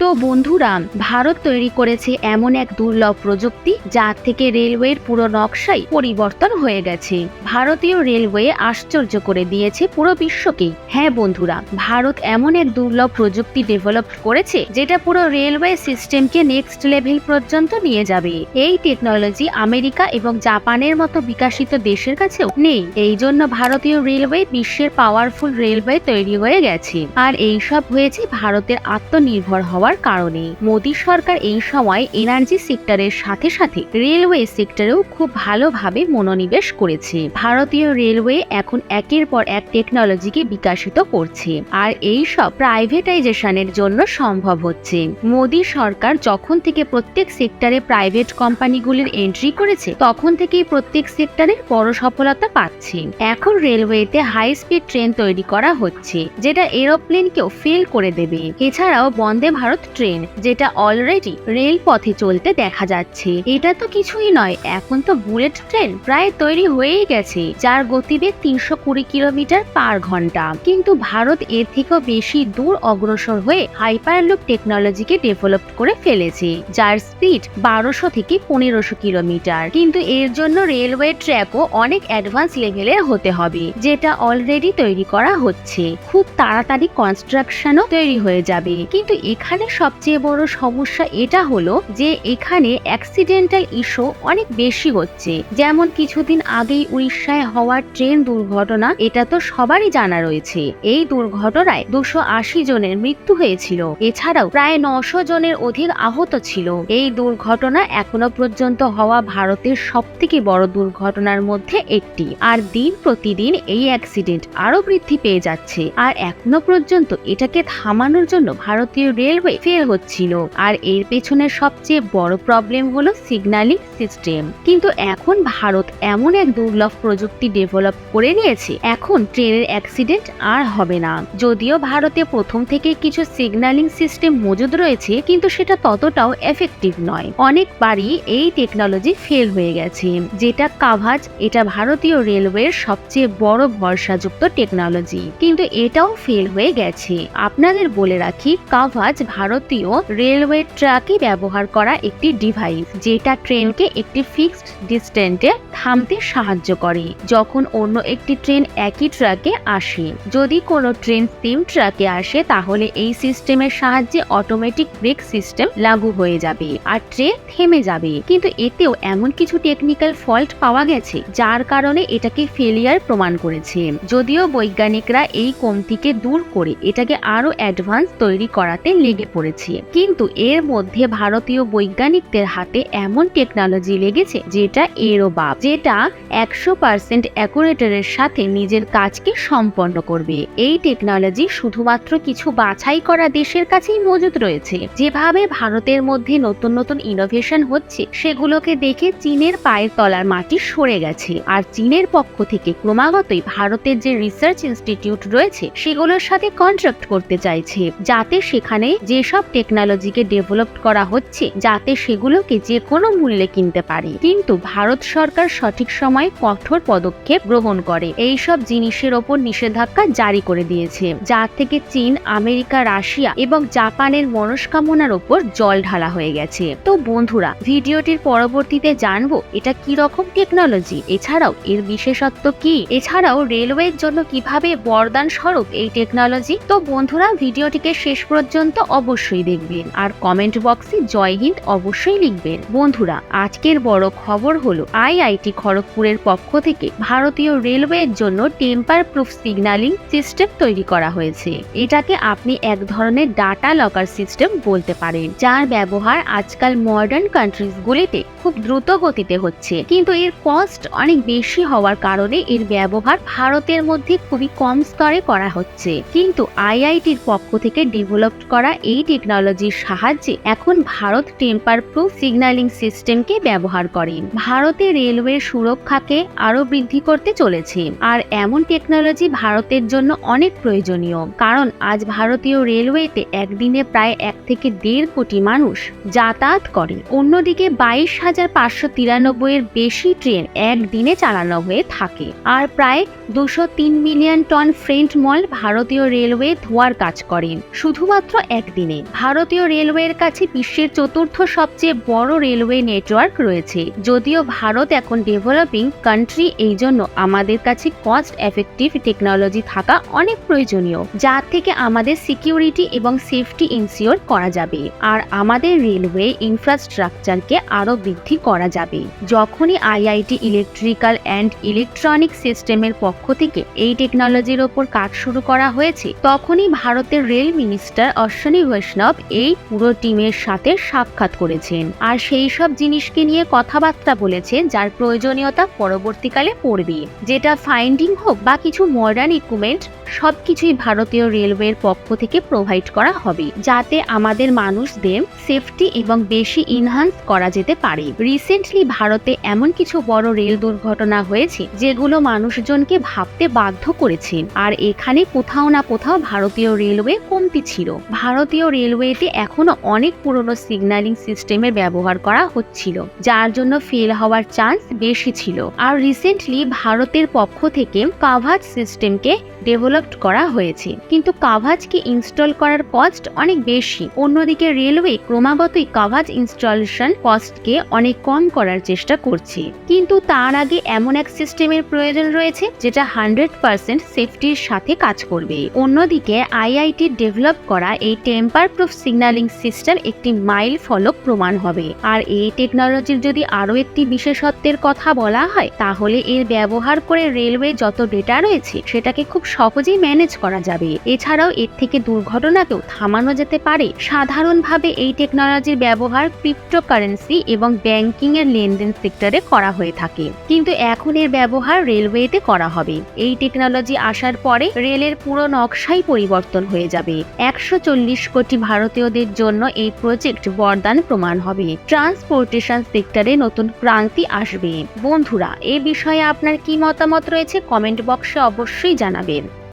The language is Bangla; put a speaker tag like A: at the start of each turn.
A: তো বন্ধুরা, ভারত তৈরি করেছে এমন এক দুর্লভ প্রযুক্তি যার থেকে রেলওয়ের পুরো নকশাই পরিবর্তন হয়ে গেছে। ভারতীয় রেলওয়ে আশ্চর্য করে দিয়েছে পুরো বিশ্বকেই। হ্যাঁ বন্ধুরা, ভারত এমন এক দুর্লভ প্রযুক্তি ডেভেলপ করেছে যেটা পুরো রেলওয়ে সিস্টেমকে নেক্সট লেভেল পর্যন্ত নিয়ে যাবে। এই টেকনোলজি আমেরিকা এবং জাপানের মতো বিকশিত দেশের কাছেও নেই। এই জন্য ভারতীয় রেলওয়ে বিশ্বের পাওয়ারফুল রেলওয়ে তৈরি হয়ে গেছে। আর এই সব হয়েছে ভারতের আত্মনির্ভর হওয়ার কারণে। মোদী সরকার এই সময় এনার্জি সেক্টরের সাথে সাথে রেলওয়ে সেক্টরেও খুব ভালোভাবে মনোনিবেশ করেছে। ভারতীয় রেলওয়ে এখন একের পর এক টেকনোলজিকে বিকশিত করছে, আর এই সব প্রাইভেটাইজেশনের জন্য সম্ভব হচ্ছে। মোদী সরকার যখন থেকে প্রত্যেক সেক্টরে প্রাইভেট কোম্পানিগুলির এন্ট্রি করেছে, তখন থেকেই প্রত্যেক সেক্টরের বড় সফলতা পাচ্ছে। এখন রেলওয়েতে হাই স্পিড ট্রেন তৈরি করা হচ্ছে, যেটা এরোপ্লেনকেও ফেল করে দেবে। এছাড়াও বন্দে ভারত ট্রেন, যেটা অলরেডি রেল পথে চলতে দেখা যাচ্ছে। এটা তো কিছুই নয়, এখন তো বুলেট ট্রেন প্রায় তৈরি হয়েই গেছে, যার গতিবেগ 320 কিলোমিটার পার ঘন্টা। কিন্তু ভারত এর থেকেও বেশি দূর অগ্রসর হয়ে হাইপারলুপ টেকনোলজিকে ডেভেলপ করে ফেলেছে, যার স্পিড 1200 থেকে 1500 কিলোমিটার। কিন্তু এর জন্য রেলওয়ে ট্র্যাকও অনেক অ্যাডভান্স লেভেলের হতে হবে, যেটা অলরেডি তৈরি করা হচ্ছে। খুব তাড়াতাড়ি কনস্ট্রাকশনও তৈরি হয়ে যাবে। কিন্তু এখানে সবচেয়ে বড় সমস্যা এটা হলো যে এখানে অ্যাক্সিডেন্টাল ইস্যু অনেক বেশি হচ্ছে। যেমন কিছুদিন আগেই উড়িষ্যায় হওয়া ট্রেন দুর্ঘটনা, এটা তো সবারই জানা রয়েছে। এই দুর্ঘটনায় 280 জনের মৃত্যু হয়েছিল। এছাড়াও প্রায় 900 জনের অধিক আহত ছিল। এই দুর্ঘটনা এখনো পর্যন্ত হওয়া ভারতের সবথেকে বড় দুর্ঘটনার মধ্যে একটি। আর দিন প্রতিদিন এই অ্যাক্সিডেন্ট আরো বৃদ্ধি পেয়ে যাচ্ছে। আর এখনো পর্যন্ত এটাকে থামানোর জন্য ভারতীয় রেলওয়ে ফেল হচ্ছিল। আর এর পেছনে সবচেয়ে বড় প্রবলেম হলো সিগন্যালিং সিস্টেম। কিন্তু এখন ভারত এমন এক দুর্লভ প্রযুক্তি ডেভেলপ করে নিয়েছে, এখন ট্রেনের অ্যাক্সিডেন্ট আর হবে না। যদিও ভারতে প্রথম থেকে কিছু সিগন্যালিং সিস্টেম মজুদ রয়েছে, কিন্তু সেটা ততটাও এফেক্টিভ নয়। অনেকবারই এই টেকনোলজি ফেল হয়ে গেছে। যেটা কাভাজ, এটা ভারতীয় রেলওয়ের সবচেয়ে বড় ভরসাযুক্ত টেকনোলজি, কিন্তু এটাও ফেল হয়ে গেছে। আপনাদের বলে রাখি, কাভাজ ভারতীয় রেলওয়ে ট্র্যাকে ব্যবহার করা একটি ডিভাইস, যেটা ট্রেনকে একটি ফিক্সড ডিস্টেন্সে থামতে সাহায্য করে যখন অন্য একটি ট্রেন একই ট্র্যাকে আসে। যদি কোনো ট্রেন সেম ট্র্যাকে আসে, তাহলে এই সিস্টেমের সাহায্যে অটোমেটিক ব্রেক সিস্টেম লাগু হয়ে যাবে আর ট্রেন থেমে যাবে। কিন্তু এতেও এমন কিছু টেকনিক্যাল ফল্ট পাওয়া গেছে, যার কারণে এটাকে ফেলিয়ার প্রমাণ করেছে। যদিও বৈজ্ঞানিকরা এই কমতিকে দূর করে এটাকে আরো অ্যাডভান্স তৈরি করাতে লেগে পড়েছে, কিন্তু এর মধ্যে ভারতীয় বৈজ্ঞানিকদের হাতে এমন টেকনোলজি লেগেছে যেটা এরও বাপ, যেটা 100% অ্যাকুরেটরের সাথে নিজের কাজকে সম্পন্ন করবে। এই টেকনোলজি শুধুমাত্র কিছু বাছাই করা দেশের কাছেই মজুদ রয়েছে। যেভাবে ভারতের মধ্যে নতুন নতুন ইনোভেশন হচ্ছে, সেগুলোকে দেখে চীনের পায়ের তলার মাটি সরে গেছে। আর চীনের পক্ষ থেকে ক্রমাগতই ভারতের যে রিসার্চ ইনস্টিটিউট রয়েছে, সেগুলোর সাথে কন্ট্রাক্ট করতে চাইছে, যাতে সেখানে যেসব টেকনোলজিকে ডেভেলপ করা হচ্ছে, যাতে সেগুলোকে যে কোনো মূল্যে কিনতে পারে। কিন্তু ভারত সরকার সঠিক সময়ে কঠোর পদক্ষেপ গ্রহণ করে এইসব জিনিসের ওপর নিষেধাজ্ঞা জারি করে দিয়েছে, যার থেকে চীন, আমেরিকা, রাশিয়া এবং জাপানের মনস্কামনার ওপর জল ঢালা হয়ে গেছে। তো বন্ধুরা, ভিডিওটির পরবর্তীতে জানবো এটা কি রকম টেকনোলজি, এছাড়াও এর বিশেষত্ব কি, এছাড়াও রেলওয়ের জন্য কিভাবে বরদান স্বরূপ এই টেকনোলজি। তো বন্ধুরা, ভিডিওটিকে শেষ পর্যন্ত অবশ্যই দেখবেন আর কমেন্ট বক্সে জয় হিন্দ অবশ্যই লিখবেন। বন্ধুরা, আজকের বড় খবর হলো আইআইটি খড়গপুরের পক্ষ থেকে ভারতীয় রেলওয়ের জন্য টেম্পার প্রুফ সিগন্যালিং সিস্টেম তৈরি করা হয়েছে। এটাকে আপনি এক ধরনের ডাটা লকার সিস্টেম বলতে পারেন, যার ব্যবহার আজকাল মডার্ন কান্ট্রিজ গুলিতে খুব দ্রুত গতিতে হচ্ছে। কিন্তু এর কস্ট অনেক বেশি হওয়ার কারণে এর ব্যবহার ভারতের মধ্যে খুবই কম স্তরে করা হচ্ছে। কিন্তু আইআইটির পক্ষ থেকে ডেভেলপ করা এই টেকনোলজির সাহায্যে এখন ভারত টেম্পার প্রুফ সিগন্যালিং সিস্টেমকে ব্যবহার করে ভারতের রেলওয়ে সুরক্ষাকে আরো বৃদ্ধি করতে চলেছে। আর এমন টেকনোলজি ভারতের জন্য অনেক প্রয়োজনীয়, কারণ আজ ভারতীয় রেলওয়েতে একদিনে প্রায় 1 থেকে 1.5 কোটি মানুষ যাতায়াত করে। অন্যদিকে 22,593 এর বেশি ট্রেন একদিনে চালানো হয়ে থাকে। আর প্রায় 203 মিলিয়ন টন ফ্রেট মল ভারতীয় রেলওয়ে ধোয়ার কাজ করেন শুধুমাত্র একদিনে। সামনে। ভারতীয় রেলওয়ের কাছে বিশ্বের চতুর্থ সবচেয়ে বড় রেলওয়ে নেটওয়ার্ক রয়েছে। যদিও ভারত এখন ডেভেলপিং কান্ট্রি, এই জন্য আমাদের কাছে কস্ট এফেক্টিভ টেকনোলজি থাকা অনেক প্রয়োজনীয়, যার থেকে আমাদের সিকিউরিটি এবং সেফটি ইনসিওর করা যাবে আর আমাদের রেলওয়ে ইনফ্রাস্ট্রাকচারকে আরো বৃদ্ধি করা যাবে। যখনই আইআইটি ইলেকট্রিক্যাল অ্যান্ড ইলেকট্রনিক সিস্টেমের পক্ষ থেকে এই টেকনোলজির ওপর কাজ শুরু করা হয়েছে, তখনই ভারতের রেল মিনিস্টার অশ্বিনী বৈষ্ণব এই পুরো টিমের সাথে সাক্ষাৎ করেছেন আর সেই সব জিনিসকে নিয়ে কথাবার্তা বলেছেন যার প্রয়োজনীয়তা পরবর্তীকালে পড়বে। যেটা ফাইন্ডিং হোক বা কিছু মডার্ন ইকুইপমেন্ট, সবকিছুই ভারতীয় রেলওয়ের পক্ষ থেকে প্রোভাইড করা হবে, যাতে আমাদের মানুষদের সেফটি এবং বেশি ইনহান্স করা যেতে পারে। রিসেন্টলি ভারতে এমন কিছু বড় রেল দুর্ঘটনা হয়েছে যেগুলো মানুষজনকে ভাবতে বাধ্য করেছে, আর এখানে কোথাও না কোথাও ভারতীয় রেলওয়ে কমতি ছিল। ভারতীয় রেলওয়েতে এখনো অনেক পুরনো সিগন্যালিং সিস্টেমের ব্যবহার করা হচ্ছিল, যার জন্য ফেল হওয়ার চান্স বেশি ছিল। আর রিসেন্টলি ভারতের পক্ষ থেকে কাভাজ সিস্টেমকে ডেভেলপ করা হয়েছে, কিন্তু কাভাজকে ইনস্টল করার কস্ট অনেক বেশি। অন্যদিকে রেলওয়ে ক্রমাগতই কাভাজ ইনস্টলেশন কস্টকে অনেক কম করার চেষ্টা করছে, কিন্তু তার আগে এমন এক সিস্টেমের প্রয়োজন রয়েছে যেটা 100% সেফটির সাথে কাজ করবে। অন্যদিকে আইআইটি ডেভেলপ করা এই টেম্পার প্রুফ সিগন্যালিং সিস্টেম একটি মাইল ফলক প্রমাণ হবে। আর এই টেকনোলজির যদি আরো একটি বিশেষত্বের কথা বলা হয়, তাহলে এর ব্যবহার করে রেলওয়ে যত ডেটা রয়েছে সেটাকে খুব সহজেই ম্যানেজ করা যাবে। এছাড়াও এর থেকে দুর্ঘটনাকেও থামানো যেতে পারে। সাধারণভাবে এই টেকনোলজির ব্যবহার ক্রিপ্টোকারেন্সি এবং ব্যাংকিং এর লেনদেন সেক্টরে করা হয়ে থাকে, কিন্তু এখন এর ব্যবহার রেলওয়েতে করা হবে। এই টেকনোলজি আসার পরে রেলের পুরো নকশাই পরিবর্তন হয়ে যাবে। 140 কোটি ভারতীয়দের জন্য এই প্রজেক্ট বরদান প্রমাণ হবে। ট্রান্সপোর্টেশন সেক্টরে নতুন ক্রান্তি আসবে। বন্ধুরা, এ বিষয়ে আপনার কি মতামত রয়েছে কমেন্ট বক্সে অবশ্যই জানাবেন।